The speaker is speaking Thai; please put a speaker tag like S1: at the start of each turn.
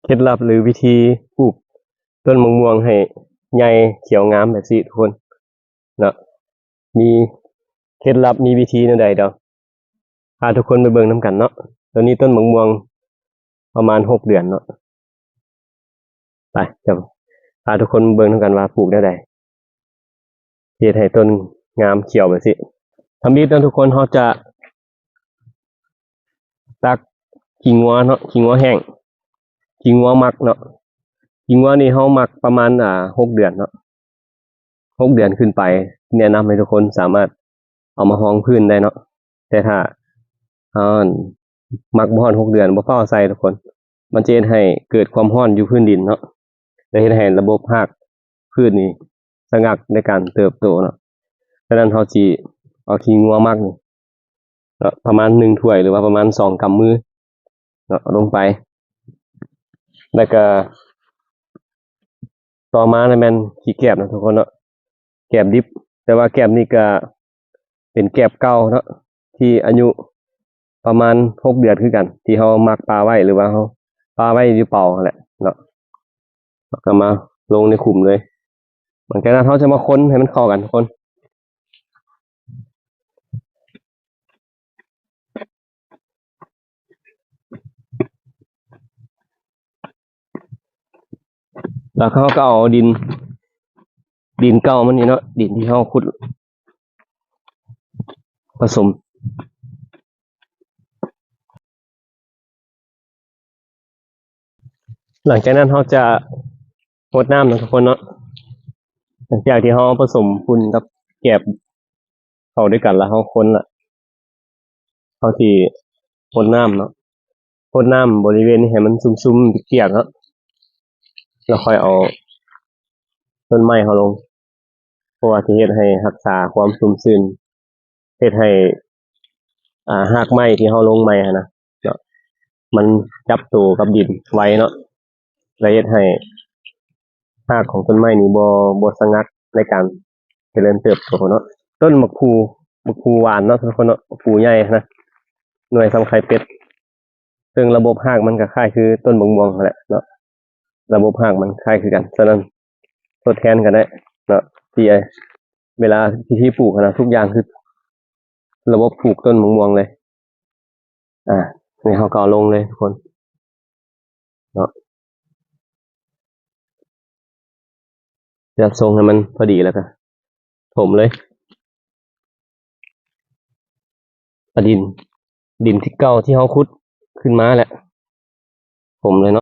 S1: เคล็ดลับหรือวิธีปลูกต้นมะม่วงให้ใหญ่เขียวงามแบบนี้ทุกคนเนาะมีเคล็ดลับมีวิธีในใดเดาพาทุกคนไปเบิ่งน้ำกันเนาะตอนนี้ต้นมะม่วงประมาณ6 เดือนเนาะไปจะพาทุกคนเบิ่งน้ำกันว่าปลูกได้ใดเฮ็ดให้ต้นงามเขียวแบบนี้ทำนี้ต้นทุกคนเขาจะตักขี้งัวเนาะขี้งัวแห้งขี้งัวหมักเนาะขี้งัวนี่เขาหมักประมาณ6 เดือนเนาะ6 เดือนขึ้นไปแนะนำให้ทุกคนสามารถเอามาห้องพื้นได้เนาะแต่ถ้าหมักบ่ฮอด6 เดือนบ่พอใส่ทุกคนมันจะเฮ็ดให้เกิดความร้อนอยู่พื้นดินเนาะและเฮ็ดให้ระบบรากพืชนี่ชะงักในการเติบโตเนาะฉะนั้นเราสิเอาขี้งัวหมักนี่เนาะประมาณ1 ถ้วยหรือว่าประมาณ2 กำมือเนาะลงไปแล้วก็ต่อมาแม่นขี้แกบนะทุกคนเนาะแกบดิบแต่ว่าแกบนี่ก็เป็นแกบเก่าเนาะที่อายุประมาณ6 เดือนคือกันที่เขามักปลาไว้หรือว่าเขาปลาไว้อยู่เป่าแหละเนาะแล้วก็มาลงในขุมเลยหลังจากนั้นเขาจะมาค้นให้มันเข้ากันทุกคนแล้วเขาก็เอาดินเก่ามันนี่เนาะดินที่เขาขุดผสมหลังจากนั้นเขาจะรดน้ำนะทุกคนเนาะหลังจากที่เขาผสมฝุ่นกับแกบเข้าด้วยกันแล้วเขาค้นละเขาที่รดน้ำเนาะรดน้ำบริเวณนี้ให้มันซุ่มๆเปียกๆเนาะแล้วค่อยเอาต้นไม้เขาลงเพราะว่าที่เฮ็ดให้รักษาความชุ่มชื้นเฮ็ดให้รากไม้ที่เขาลงไม้นะเนาะมันจับตัวกับดินไว้เนาะและเฮ็ดให้รากของต้นไม้นี่บ่สะงักในการเจริญเติบโตเนาะต้นมะพร้าวหวานเนาะทุกคนเนาะมะพร้าวใหญ่นะหน่วยสำไข่เป็ดซึ่งระบบรากมันก็คล้ายคือต้นมะม่วงนั่นแหละเนาะระบบรากมันคล้ายคือกันฉะนั้นทดแทนกันได้เนาะที่เวลาที่ปลูกนะทุกอย่างคือระบบปลูกต้นมะม่วงเลยนี่เขาก็เอาลงเลยทุกคนเนาะจะทรงให้มันพอดีแล้วก็ถมเลยดินที่เก่าที่เขาขุดขึ้นมาแหละถมเลยเนาะ